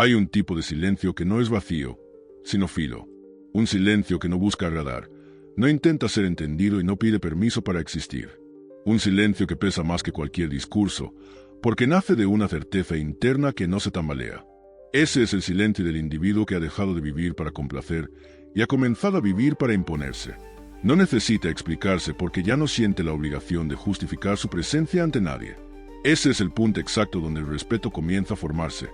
Hay un tipo de silencio que no es vacío, sino filo. Un silencio que no busca agradar, no intenta ser entendido y no pide permiso para existir. Un silencio que pesa más que cualquier discurso, porque nace de una certeza interna que no se tambalea. Ese es el silencio del individuo que ha dejado de vivir para complacer y ha comenzado a vivir para imponerse. No necesita explicarse porque ya no siente la obligación de justificar su presencia ante nadie. Ese es el punto exacto donde el respeto comienza a formarse,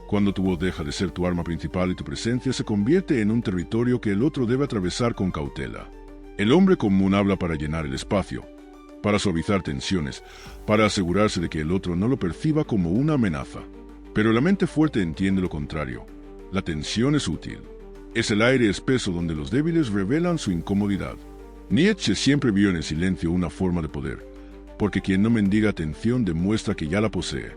cuando tu voz deja de ser tu arma principal y tu presencia se convierte en un territorio que el otro debe atravesar con cautela. El hombre común habla para llenar el espacio, para suavizar tensiones, para asegurarse de que el otro no lo perciba como una amenaza. Pero la mente fuerte entiende lo contrario. La tensión es útil. Es el aire espeso donde los débiles revelan su incomodidad. Nietzsche siempre vio en el silencio una forma de poder, porque quien no mendiga atención demuestra que ya la posee.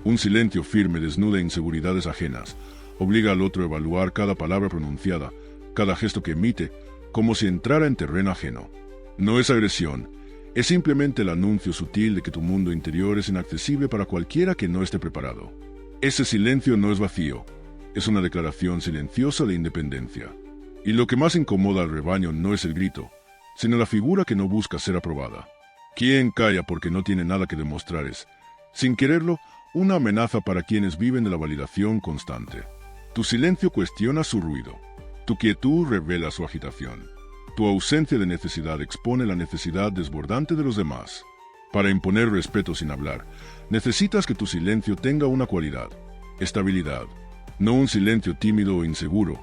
Un silencio firme desnuda inseguridades ajenas, obliga al otro a evaluar cada palabra pronunciada, cada gesto que emite, como si entrara en terreno ajeno. No es agresión, es simplemente el anuncio sutil de que tu mundo interior es inaccesible para cualquiera que no esté preparado. Ese silencio no es vacío, es una declaración silenciosa de independencia. Y lo que más incomoda al rebaño no es el grito, sino la figura que no busca ser aprobada. Quien calla porque no tiene nada que demostrar es, sin quererlo, una amenaza para quienes viven de la validación constante. Tu silencio cuestiona su ruido. Tu quietud revela su agitación. Tu ausencia de necesidad expone la necesidad desbordante de los demás. Para imponer respeto sin hablar, necesitas que tu silencio tenga una cualidad: estabilidad. No un silencio tímido o inseguro,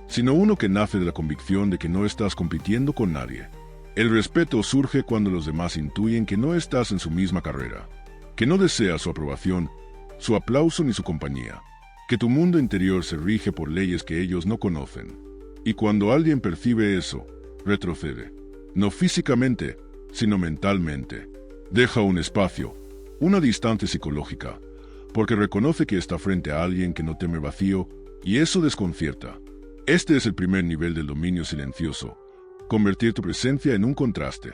sino uno que nace de la convicción de que no estás compitiendo con nadie. El respeto surge cuando los demás intuyen que no estás en su misma carrera, que no deseas su aprobación, su aplauso ni su compañía, que tu mundo interior se rige por leyes que ellos no conocen. Y cuando alguien percibe eso, retrocede, no físicamente, sino mentalmente. Deja un espacio, una distancia psicológica, porque reconoce que está frente a alguien que no teme vacío, y eso desconcierta. Este es el primer nivel del dominio silencioso: convertir tu presencia en un contraste.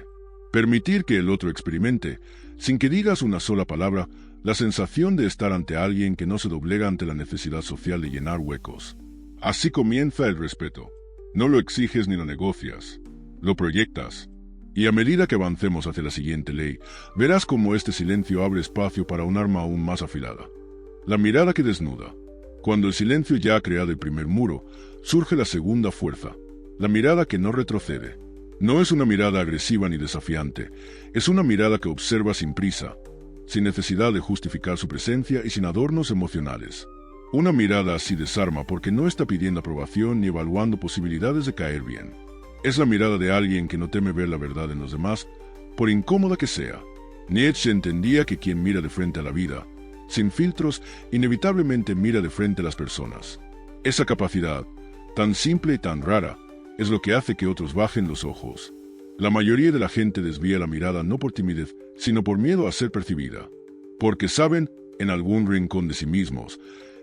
Permitir que el otro experimente, sin que digas una sola palabra, la sensación de estar ante alguien que no se doblega ante la necesidad social de llenar huecos. Así comienza el respeto. No lo exiges ni lo negocias, lo proyectas. Y a medida que avancemos hacia la siguiente ley, verás cómo este silencio abre espacio para un arma aún más afilada: la mirada que desnuda. Cuando el silencio ya ha creado el primer muro, surge la segunda fuerza: la mirada que no retrocede. No es una mirada agresiva ni desafiante, es una mirada que observa sin prisa, sin necesidad de justificar su presencia y sin adornos emocionales. Una mirada así desarma porque no está pidiendo aprobación ni evaluando posibilidades de caer bien. Es la mirada de alguien que no teme ver la verdad en los demás, por incómoda que sea. Nietzsche entendía que quien mira de frente a la vida, sin filtros, inevitablemente mira de frente a las personas. Esa capacidad, tan simple y tan rara, es lo que hace que otros bajen los ojos. La mayoría de la gente desvía la mirada no por timidez, sino por miedo a ser percibida. Porque saben, en algún rincón de sí mismos,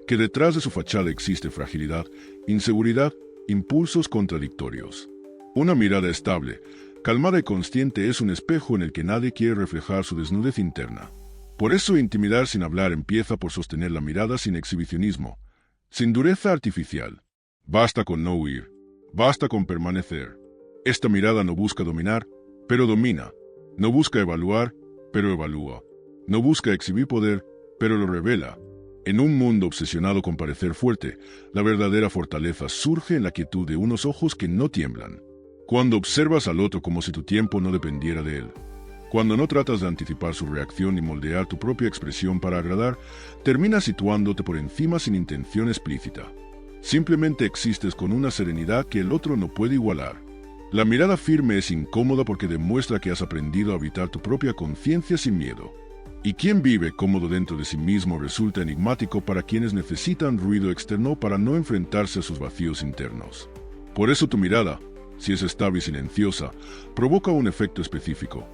que detrás de su fachada existe fragilidad, inseguridad, impulsos contradictorios. Una mirada estable, calmada y consciente es un espejo en el que nadie quiere reflejar su desnudez interna. Por eso intimidar sin hablar empieza por sostener la mirada sin exhibicionismo, sin dureza artificial. Basta con no huir. Basta con permanecer. Esta mirada no busca dominar, pero domina. No busca evaluar, pero evalúa. No busca exhibir poder, pero lo revela. En un mundo obsesionado con parecer fuerte, la verdadera fortaleza surge en la quietud de unos ojos que no tiemblan. Cuando observas al otro como si tu tiempo no dependiera de él. Cuando no tratas de anticipar su reacción y moldear tu propia expresión para agradar, terminas situándote por encima sin intención explícita. Simplemente existes con una serenidad que el otro no puede igualar. La mirada firme es incómoda porque demuestra que has aprendido a habitar tu propia conciencia sin miedo. Y quien vive cómodo dentro de sí mismo resulta enigmático para quienes necesitan ruido externo para no enfrentarse a sus vacíos internos. Por eso tu mirada, si es estable y silenciosa, provoca un efecto específico.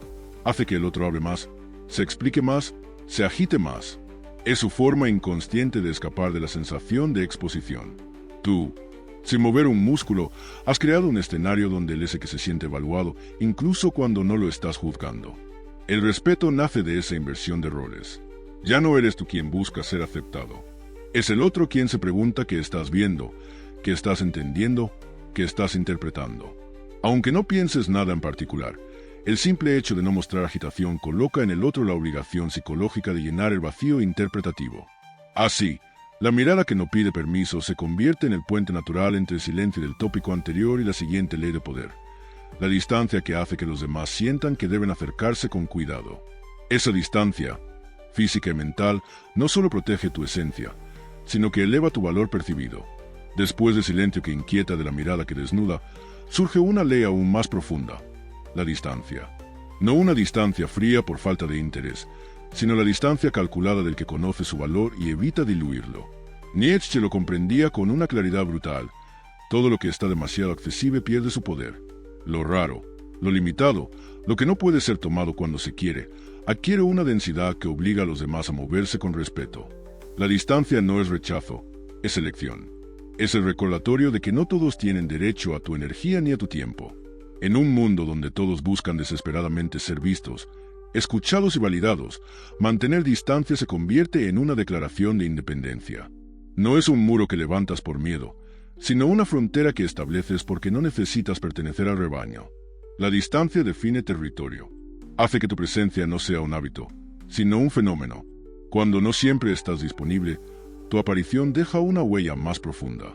Hace que el otro hable más, se explique más, se agite más. Es su forma inconsciente de escapar de la sensación de exposición. Tú, sin mover un músculo, has creado un escenario donde él es el que se siente evaluado, incluso cuando no lo estás juzgando. El respeto nace de esa inversión de roles. Ya no eres tú quien busca ser aceptado. Es el otro quien se pregunta qué estás viendo, qué estás entendiendo, qué estás interpretando. Aunque no pienses nada en particular, el simple hecho de no mostrar agitación coloca en el otro la obligación psicológica de llenar el vacío interpretativo. Así, la mirada que no pide permiso se convierte en el puente natural entre el silencio del tópico anterior y la siguiente ley de poder. La distancia que hace que los demás sientan que deben acercarse con cuidado. Esa distancia, física y mental, no solo protege tu esencia, sino que eleva tu valor percibido. Después del silencio que inquieta de la mirada que desnuda, surge una ley aún más profunda, la distancia. No una distancia fría por falta de interés, sino la distancia calculada del que conoce su valor y evita diluirlo. Nietzsche lo comprendía con una claridad brutal. Todo lo que está demasiado accesible pierde su poder. Lo raro, lo limitado, lo que no puede ser tomado cuando se quiere, adquiere una densidad que obliga a los demás a moverse con respeto. La distancia no es rechazo, es elección. Es el recordatorio de que no todos tienen derecho a tu energía ni a tu tiempo. En un mundo donde todos buscan desesperadamente ser vistos, escuchados y validados, mantener distancia se convierte en una declaración de independencia. No es un muro que levantas por miedo, sino una frontera que estableces porque no necesitas pertenecer al rebaño. La distancia define territorio. Hace que tu presencia no sea un hábito, sino un fenómeno. Cuando no siempre estás disponible, tu aparición deja una huella más profunda.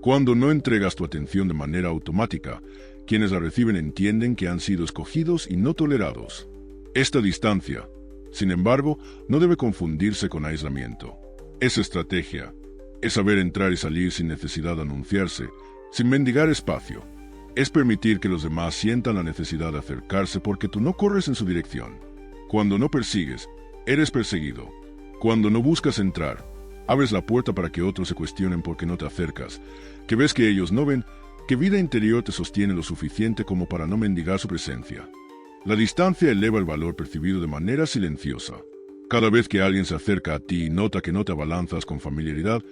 Cuando no entregas tu atención de manera automática, quienes la reciben entienden que han sido escogidos y no tolerados. Esta distancia, sin embargo, no debe confundirse con aislamiento. Es estrategia. Es saber entrar y salir sin necesidad de anunciarse, sin mendigar espacio. Es permitir que los demás sientan la necesidad de acercarse porque tú no corres en su dirección. Cuando no persigues, eres perseguido. Cuando no buscas entrar, abres la puerta para que otros se cuestionen por qué no te acercas, que ves que ellos no ven, que vida interior te sostiene lo suficiente como para no mendigar su presencia. La distancia eleva el valor percibido de manera silenciosa. Cada vez que alguien se acerca a ti y nota que no te abalanzas con familiaridad,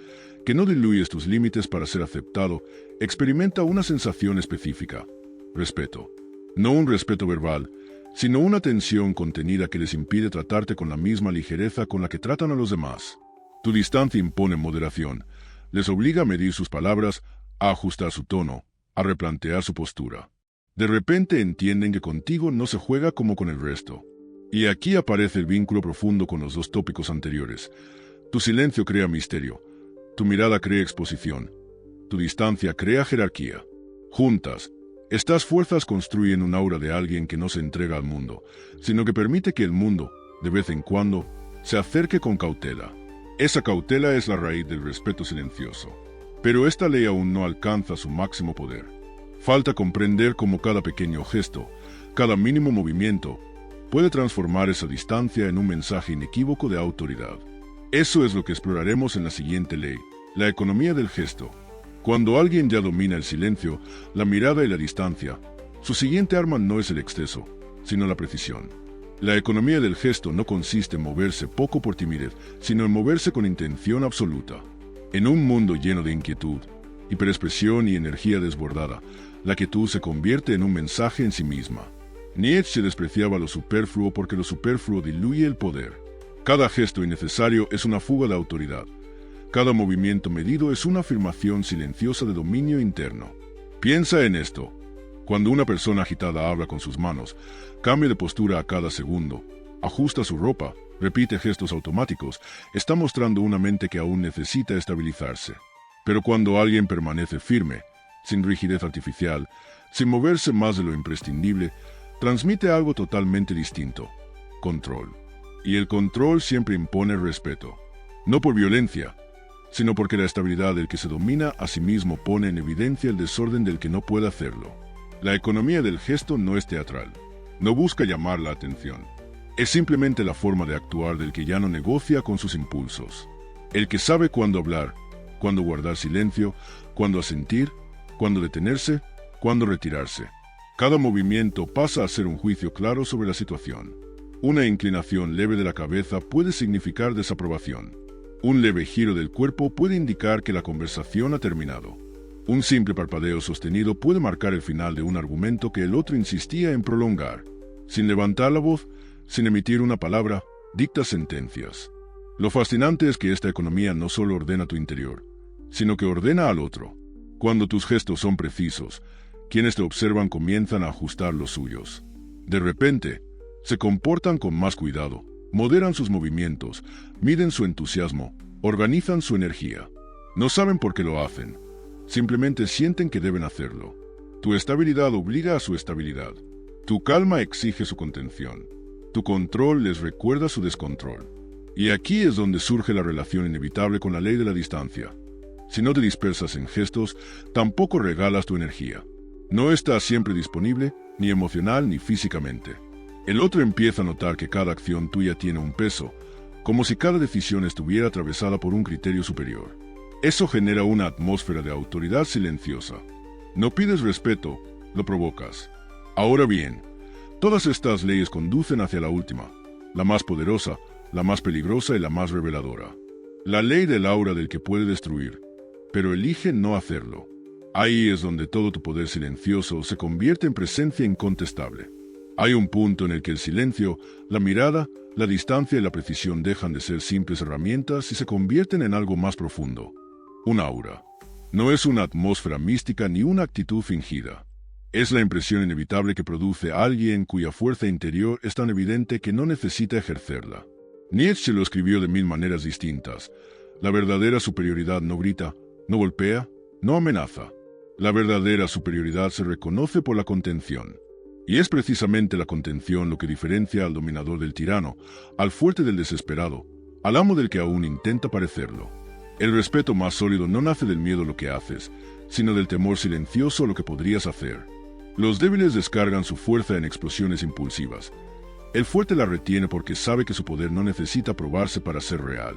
que no diluyes tus límites para ser aceptado, experimenta una sensación específica: respeto. No un respeto verbal, sino una tensión contenida que les impide tratarte con la misma ligereza con la que tratan a los demás. Tu distancia impone moderación, les obliga a medir sus palabras, a ajustar su tono, a replantear su postura. De repente entienden que contigo no se juega como con el resto. Y aquí aparece el vínculo profundo con los dos tópicos anteriores. Tu silencio crea misterio, tu mirada crea exposición, tu distancia crea jerarquía. Juntas, estas fuerzas construyen un aura de alguien que no se entrega al mundo, sino que permite que el mundo, de vez en cuando, se acerque con cautela. Esa cautela es la raíz del respeto silencioso. Pero esta ley aún no alcanza su máximo poder. Falta comprender cómo cada pequeño gesto, cada mínimo movimiento, puede transformar esa distancia en un mensaje inequívoco de autoridad. Eso es lo que exploraremos en la siguiente ley, la economía del gesto. Cuando alguien ya domina el silencio, la mirada y la distancia, su siguiente arma no es el exceso, sino la precisión. La economía del gesto no consiste en moverse poco por timidez, sino en moverse con intención absoluta. En un mundo lleno de inquietud, hiperexpresión y energía desbordada, la quietud se convierte en un mensaje en sí misma. Nietzsche despreciaba lo superfluo porque lo superfluo diluye el poder. Cada gesto innecesario es una fuga de autoridad. Cada movimiento medido es una afirmación silenciosa de dominio interno. Piensa en esto. Cuando una persona agitada habla con sus manos, cambia de postura a cada segundo, ajusta su ropa, repite gestos automáticos, está mostrando una mente que aún necesita estabilizarse. Pero cuando alguien permanece firme, sin rigidez artificial, sin moverse más de lo imprescindible, transmite algo totalmente distinto: control. Y el control siempre impone respeto. No por violencia, sino porque la estabilidad del que se domina a sí mismo pone en evidencia el desorden del que no puede hacerlo. La economía del gesto no es teatral. No busca llamar la atención. Es simplemente la forma de actuar del que ya no negocia con sus impulsos. El que sabe cuándo hablar, cuándo guardar silencio, cuándo asentir, cuándo detenerse, cuándo retirarse. Cada movimiento pasa a ser un juicio claro sobre la situación. Una inclinación leve de la cabeza puede significar desaprobación. Un leve giro del cuerpo puede indicar que la conversación ha terminado. Un simple parpadeo sostenido puede marcar el final de un argumento que el otro insistía en prolongar. Sin levantar la voz, sin emitir una palabra, dicta sentencias. Lo fascinante es que esta economía no solo ordena tu interior, sino que ordena al otro. Cuando tus gestos son precisos, quienes te observan comienzan a ajustar los suyos. De repente, se comportan con más cuidado, moderan sus movimientos, miden su entusiasmo, organizan su energía. No saben por qué lo hacen, simplemente sienten que deben hacerlo. Tu estabilidad obliga a su estabilidad. Tu calma exige su contención. Tu control les recuerda su descontrol. Y aquí es donde surge la relación inevitable con la ley de la distancia. Si no te dispersas en gestos, tampoco regalas tu energía. No estás siempre disponible, ni emocional ni físicamente. El otro empieza a notar que cada acción tuya tiene un peso, como si cada decisión estuviera atravesada por un criterio superior. Eso genera una atmósfera de autoridad silenciosa. No pides respeto, lo provocas. Ahora bien, todas estas leyes conducen hacia la última, la más poderosa, la más peligrosa y la más reveladora. La ley del aura del que puede destruir, pero elige no hacerlo. Ahí es donde todo tu poder silencioso se convierte en presencia incontestable. Hay un punto en el que el silencio, la mirada, la distancia y la precisión dejan de ser simples herramientas y se convierten en algo más profundo. Un aura. No es una atmósfera mística ni una actitud fingida. Es la impresión inevitable que produce alguien cuya fuerza interior es tan evidente que no necesita ejercerla. Nietzsche lo escribió de 1000 maneras distintas. La verdadera superioridad no grita, no golpea, no amenaza. La verdadera superioridad se reconoce por la contención. Y es precisamente la contención lo que diferencia al dominador del tirano, al fuerte del desesperado, al amo del que aún intenta parecerlo. El respeto más sólido no nace del miedo a lo que haces, sino del temor silencioso a lo que podrías hacer. Los débiles descargan su fuerza en explosiones impulsivas. El fuerte la retiene porque sabe que su poder no necesita probarse para ser real.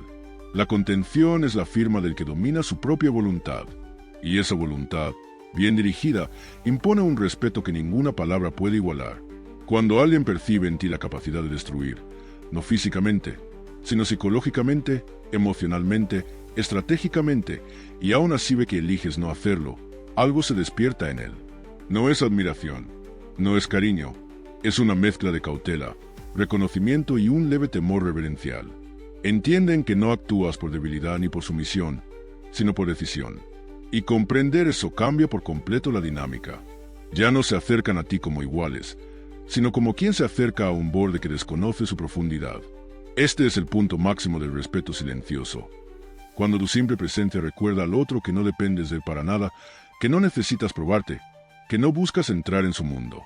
La contención es la firma del que domina su propia voluntad. Y esa voluntad, bien dirigida, impone un respeto que ninguna palabra puede igualar. Cuando alguien percibe en ti la capacidad de destruir, no físicamente, sino psicológicamente, emocionalmente, estratégicamente, y aún así ve que eliges no hacerlo, algo se despierta en él. No es admiración, no es cariño, es una mezcla de cautela, reconocimiento y un leve temor reverencial. Entienden que no actúas por debilidad ni por sumisión, sino por decisión. Y comprender eso cambia por completo la dinámica. Ya no se acercan a ti como iguales, sino como quien se acerca a un borde que desconoce su profundidad. Este es el punto máximo del respeto silencioso. Cuando tu simple presencia recuerda al otro que no dependes de él para nada, que no necesitas probarte, que no buscas entrar en su mundo.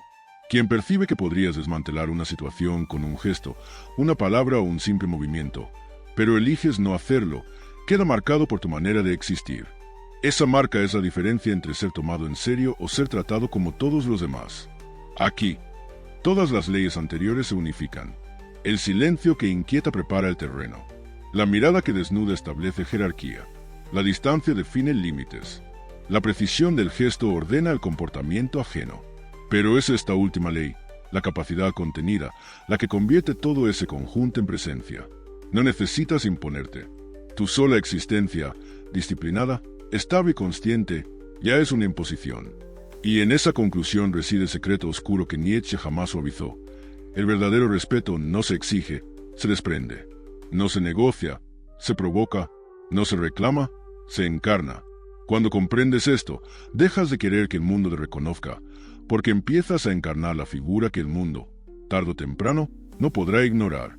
Quien percibe que podrías desmantelar una situación con un gesto, una palabra o un simple movimiento, pero eliges no hacerlo, queda marcado por tu manera de existir. Esa marca es la diferencia entre ser tomado en serio o ser tratado como todos los demás. Aquí, todas las leyes anteriores se unifican. El silencio que inquieta prepara el terreno. La mirada que desnuda establece jerarquía. La distancia define límites. La precisión del gesto ordena el comportamiento ajeno. Pero es esta última ley, la capacidad contenida, la que convierte todo ese conjunto en presencia. No necesitas imponerte. Tu sola existencia, disciplinada, estable y consciente, ya es una imposición. Y en esa conclusión reside el secreto oscuro que Nietzsche jamás suavizó. El verdadero respeto no se exige, se desprende. No se negocia, se provoca, no se reclama, se encarna. Cuando comprendes esto, dejas de querer que el mundo te reconozca, porque empiezas a encarnar la figura que el mundo, tarde o temprano, no podrá ignorar.